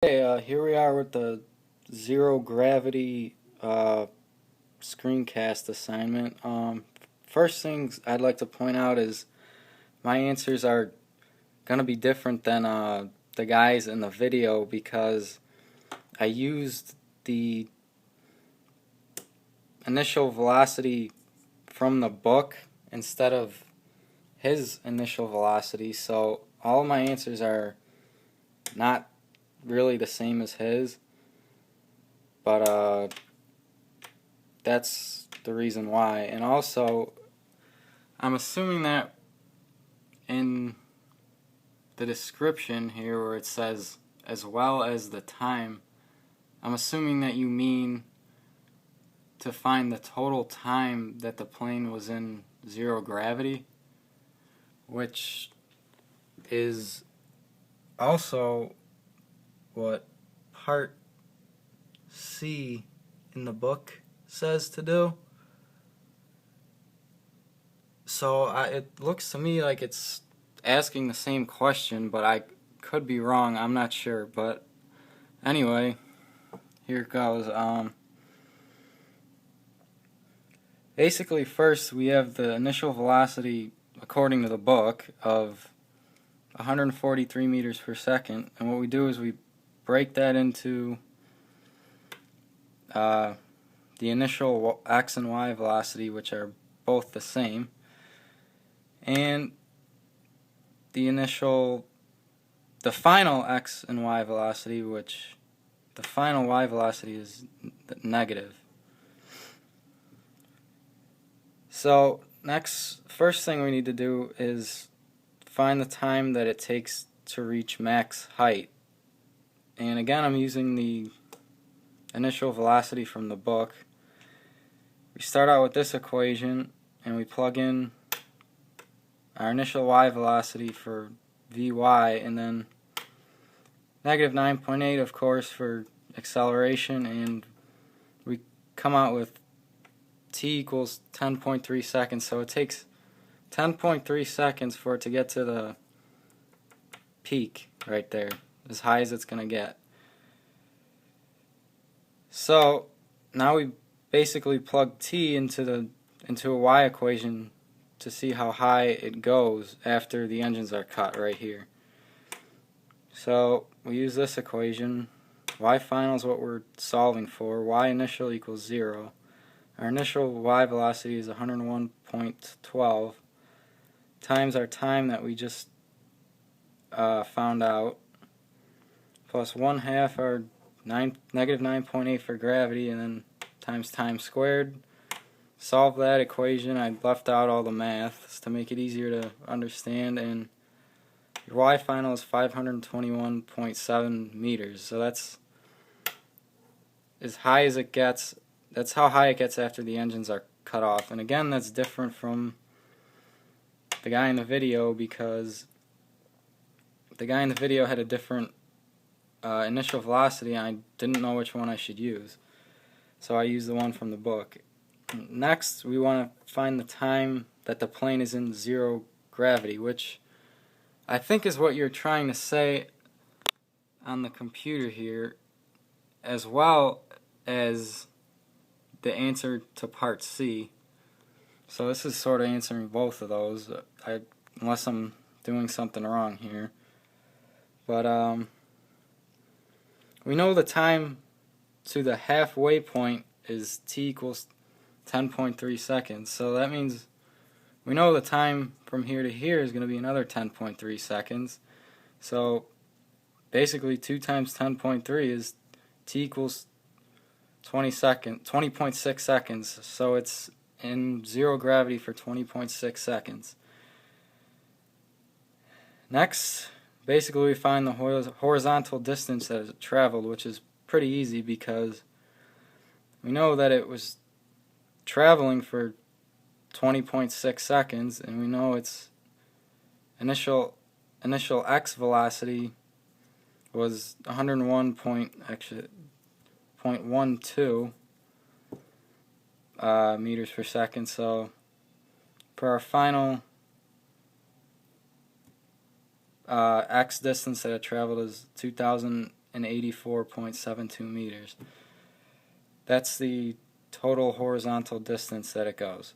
Hey, here we are with the zero gravity screencast assignment. First things I'd like to point out is my answers are gonna be different than the guys in the video because I used the initial velocity from the book instead of his initial velocity, so all of my answers are not really the same as his, but that's the reason why. And also, I'm assuming that in the description here where it says as well as the time, I'm assuming that you mean to find the total time that the plane was in zero gravity, which is also what part C in the book says to do. So it looks to me like it's asking the same question, but I could be wrong. I'm not sure. But anyway, here it goes. Basically, first we have the initial velocity, according to the book, of 143 meters per second. And what we do is we break that into the initial x and y velocity, which are both the same, and the final x and y velocity, which the final y velocity is negative. So first thing we need to do is find the time that it takes to reach max height. And again, I'm using the initial velocity from the book. We start out with this equation and we plug in our initial y velocity for Vy, and then negative 9.8 of course for acceleration, and we come out with t equals 10.3 seconds. So it takes 10.3 seconds for it to get to the peak right there, as high as it's going to get. So now we basically plug t into a y equation to see how high it goes after the engines are cut right here. So we use this equation. Y final is what we're solving for. Y initial equals 0. Our initial y velocity is 101.12 times our time that we just found out, plus 1/2 our negative 9.8 for gravity, and then times time squared. Solve that equation. I left out all the math to make it easier to understand, and your y final is 521.7 meters. So that's as high as it gets. That's how high it gets after the engines are cut off. And again, that's different from the guy in the video, because the guy in the video had a different initial velocity, and I didn't know which one I should use. So I used the one from the book. Next, we want to find the time that the plane is in zero gravity, which I think is what you're trying to say on the computer here, as well as the answer to part C. So this is sort of answering both of those, unless I'm doing something wrong here. But we know the time to the halfway point is t equals 10.3 seconds. So that means we know the time from here to here is going to be another 10.3 seconds. So basically 2 times 10.3 is t equals 20.6 seconds. So it's in zero gravity for 20.6 seconds. Next, basically we find the horizontal distance that it traveled, which is pretty easy because we know that it was traveling for 20.6 seconds, and we know its initial x velocity was 101.12 meters per second. So for our final x distance that it traveled is 2,000 184.72 meters. That's the total horizontal distance that it goes.